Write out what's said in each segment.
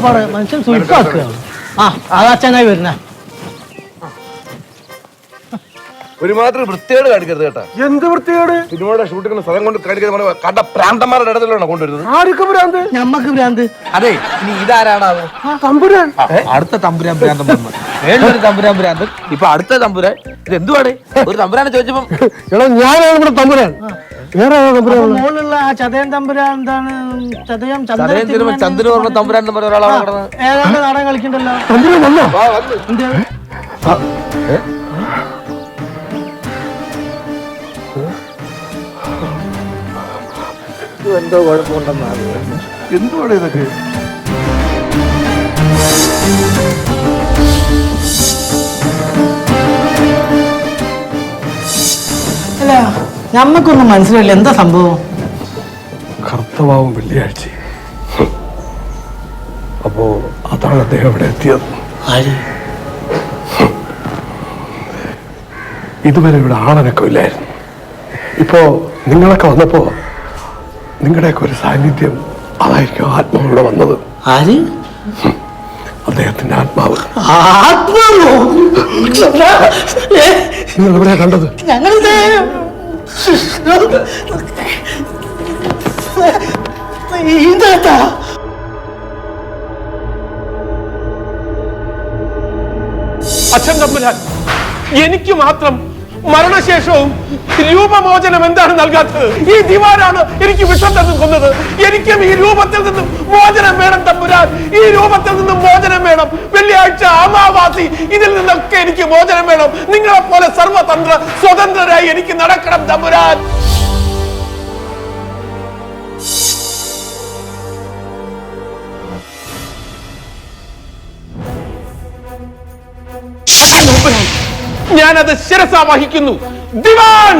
ആകപ്പാട് മനുഷ്യൻ സുയിപ്പാക്കുകയാണ്. ആ അത് അച്ഛനായി വരുന്നേ. ഒരുമാതിരി വൃത്തികേട് കാണിക്കരുത് കേട്ടാ. എന്ത് വൃത്തികേട്? സിനിമയുടെ ഷൂട്ടിങ്ങിന് സ്ഥലം കൊണ്ട് കാണിക്കുന്ന കണ്ട പ്രാന്തന്മാരുടെ ഇടത്തിലാണ് കൊണ്ടുവരുന്നത്. ആർക്ക് ഭ്രാന്ത്? ഞമ്മക്ക് ഭ്രാന്ത്. അതെ, ഇനി ഇതാരാണാവോ? തമ്പുരാൻ. അടുത്ത തമ്പുരാൻ ഭ്രാന്തം വന്നു. വേണ്ടൊരു തമ്പുരാൻ ഭ്രാന്തൻ, ഇപ്പൊ അടുത്ത തമ്പുരാൻ. ഇത് എന്തുവാണ്? ഒരു തമ്പുരാനെ ചോദിച്ചപ്പം എടാ ഞാനാണ് ഇവിടെ തമ്പുരാൻ. വേറെ മോളിലുള്ള ആ ചതയൻ തമ്പുരാൻ എന്താണ്? ചതയം ചന്ദ്രൻ പറഞ്ഞ തമ്പുരാൻ എന്ന് പറഞ്ഞ ഒരാളാണ് കിടന്നത്. ഏതാണ്ട് നാടകം കളിക്കണ്ടല്ലോ. തമ്പുരാൻ വന്നോ? എന്തോ കുഴപ്പമുണ്ടെന്നാണ്. എന്തുവാണ് ഇതൊക്കെ? അല്ല ഞമ്മക്കൊന്നും മനസ്സിലായില്ല, എന്താ സംഭവം? കർത്തവാവും വെള്ളിയാഴ്ച. അപ്പോ അതാണ് അദ്ദേഹം ഇവിടെ എത്തിയത്. ഇതുവരെ ഇവിടെ ആളനക്കം ഇല്ലായിരുന്നു. ഇപ്പോ നിങ്ങളൊക്കെ വന്നപ്പോ നിങ്ങളുടെയൊക്കെ ഒരു സാന്നിധ്യം, അതായിരിക്കും ആത്മാവ് ഇവിടെ വന്നത്. ആര്? അദ്ദേഹത്തിന്റെ ആത്മാവ്. ആത്മാവോ? നിങ്ങൾ എവിടെയാ കണ്ടത്? ഞങ്ങളിത് ഇതാ അച്ഛൻ തമ്പുരാൻ, എനിക്ക് മാത്രം മരണശേഷവും രൂപമോചനം എന്താണ് നൽകാത്തത്? ഈ ദിവാനാണ് എനിക്ക് വിഷം തന്നു കൊന്നത്. എനിക്കും ഈ രൂപത്തിൽ നിന്നും മോചനം വേണം തമ്പുരാൻ. ഈ രൂപത്തിൽ നിന്നും മോചനം വേണം. വെള്ളിയാഴ്ച, അമാവാസി, ഇതിൽ നിന്നൊക്കെ എനിക്ക് മോചനം വേണം. നിങ്ങളെ പോലെ സർവതന്ത്ര സ്വതന്ത്രരായി എനിക്ക് നടക്കണം തമ്പുരാൻ. ഞാനത് ശിരസാ വഹിക്കുന്നു. ദിവാൻ!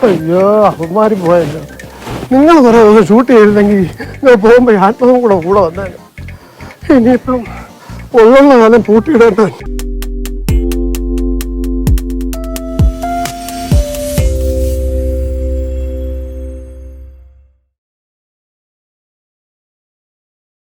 അയ്യോ അപ്പന്മാരും പോയല്ലോ. നിങ്ങൾ കുറെ ദിവസം ഷൂട്ട് ചെയ്തിരുന്നെങ്കിൽ നിങ്ങൾ പോകുമ്പോ ആത്മാവും കൂടെ വന്നേനെ. ഇനിയിപ്പം ഉള്ള കാലം പൂട്ടിയിടേണ്ട.